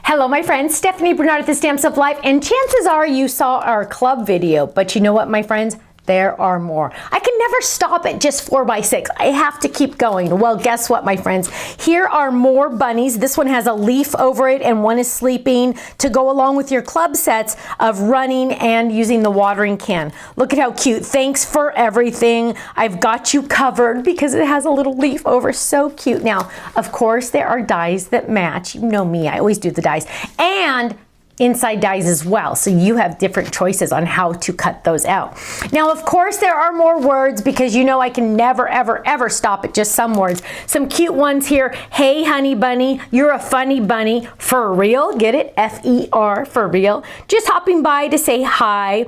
Hello my friends, Stephanie Bernard at the Stamps of Life, and chances are you saw our club video, but you know what my friends? There are more. I can never stop at just 4x6. I have to keep going. Well, guess what, my friends? Here are more bunnies. This one has a leaf over it and one is sleeping to go along with your club sets of running and using the watering can. Look at how cute. Thanks for everything. I've got you covered because it has a little leaf over. So cute. Now, of course, there are dies that match. You know me, I always do the dies. And inside dies as well, so you have different choices on how to cut those out. Now, of course, there are more words because you know I can never, ever, ever stop at just some words. Some cute ones here. Hey, honey bunny, you're a funny bunny. For real, get it? F-E-R, for real. Just hopping by to say hi.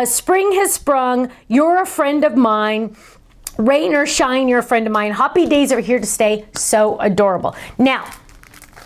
Spring has sprung. You're a friend of mine. Rain or shine, you're a friend of mine. Happy days are here to stay. So adorable. Now,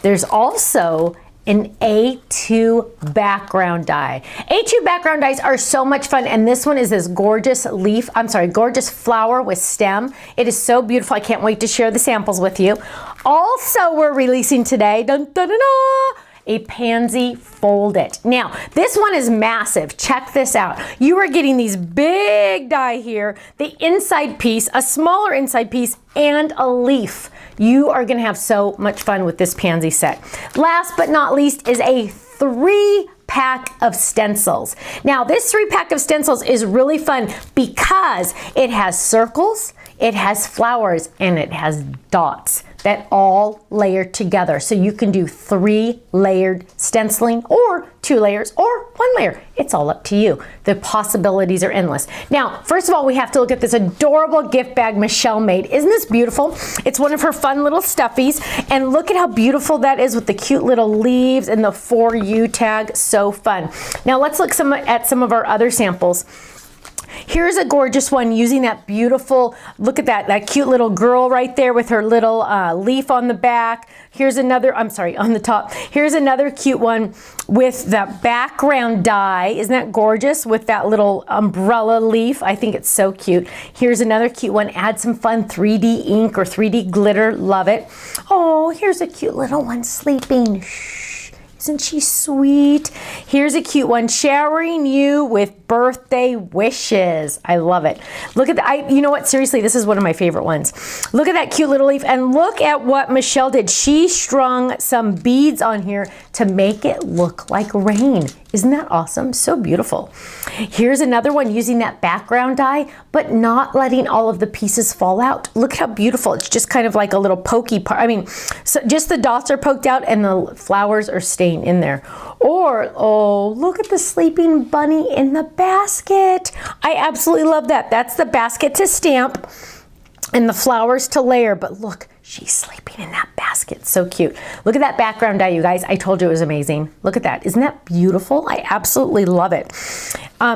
there's also an A2 background die. A2 background dies are so much fun, and this one is this gorgeous leaf, gorgeous flower with stem. It is so beautiful. I can't wait to share the samples with you. Also, we're releasing today, dun, dun, dun, dun, a Pansy Fold It. Now, this one is massive. Check this out. You are getting these big die here, the inside piece, a smaller inside piece, and a leaf. You are gonna have so much fun with this Pansy set. Last but not least is a 3-pack of stencils. Now, this 3-pack of stencils is really fun because it has circles, it has flowers, and it has dots that all layer together. So you can do 3-layered stenciling or 2 layers or 1 layer. It's all up to you. The possibilities are endless. Now, first of all, we have to look at this adorable gift bag Michelle made. Isn't this beautiful? It's one of her fun little stuffies. And look at how beautiful that is with the cute little leaves and the For You tag. So fun. Now let's look at some of our other samples. Here's a gorgeous one using that beautiful, look at that cute little girl right there with her little leaf on the back. Here's another, on the top. Here's another cute one with the background die. Isn't that gorgeous with that little umbrella leaf? I think it's so cute. Here's another cute one. Add some fun 3D ink or 3D glitter. Love it. Oh, here's a cute little one sleeping. Shh. Isn't she sweet? Here's a cute one, showering you with birthday wishes. I love it. Look at that. You know what? Seriously, this is one of my favorite ones. Look at that cute little leaf, and look at what Michelle did. She strung some beads on here to make it look like rain. Isn't that awesome? So beautiful. Here's another one using that background die, but not letting all of the pieces fall out. Look how beautiful. It's just kind of like a little pokey part. I mean, so just the dots are poked out and the flowers are staying in there. Or, oh, look at the sleeping bunny in the basket. I absolutely love that. That's the basket to stamp and the flowers to layer, but look, she's sleeping in that basket. So cute. Look at that background die, you guys. I told you it was amazing. Look at that. Isn't that beautiful? I absolutely love it.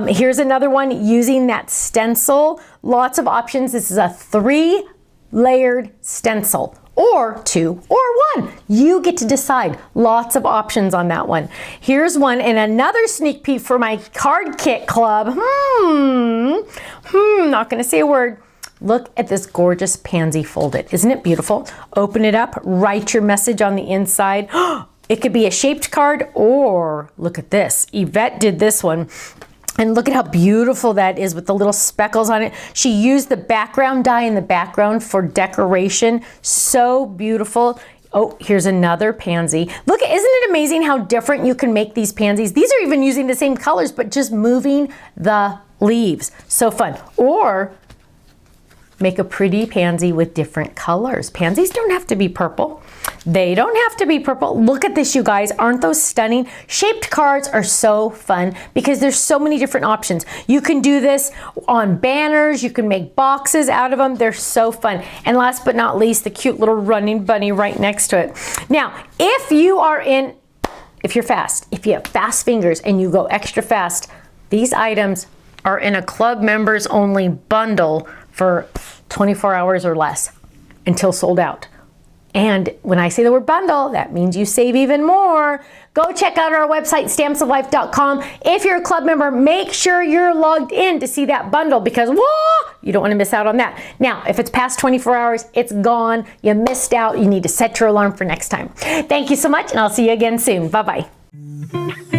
Here's another one using that stencil. Lots of options. This is a 3-layered stencil, or 2 or 1. You get to decide. Lots of options on that one. Here's one and another sneak peek for my card kit club. Not gonna say a word. Look at this gorgeous Pansy Fold It. Isn't it beautiful? Open it up, write your message on the inside. It could be a shaped card, or look at this. Yvette did this one. And look at how beautiful that is with the little speckles on it. She used the background die in the background for decoration. So beautiful. Oh, here's another pansy. Look, isn't it amazing how different you can make these pansies? These are even using the same colors, but just moving the leaves. So fun. Or make a pretty pansy with different colors. Pansies don't have to be purple. They don't have to be purple. Look at this, you guys. Aren't those stunning? Shaped cards are so fun because there's so many different options. You can do this on banners. You can make boxes out of them. They're so fun. And last but not least, the cute little running bunny right next to it. Now, if you have fast fingers and you go extra fast, these items are in a club members only bundle for 24 hours or less until sold out. And when I say the word bundle, that means you save even more. Go check out our website, stampsoflife.com. If you're a club member, make sure you're logged in to see that bundle because, whoa, you don't want to miss out on that. Now, if it's past 24 hours, it's gone. You missed out. You need to set your alarm for next time. Thank you so much, and I'll see you again soon. Bye-bye.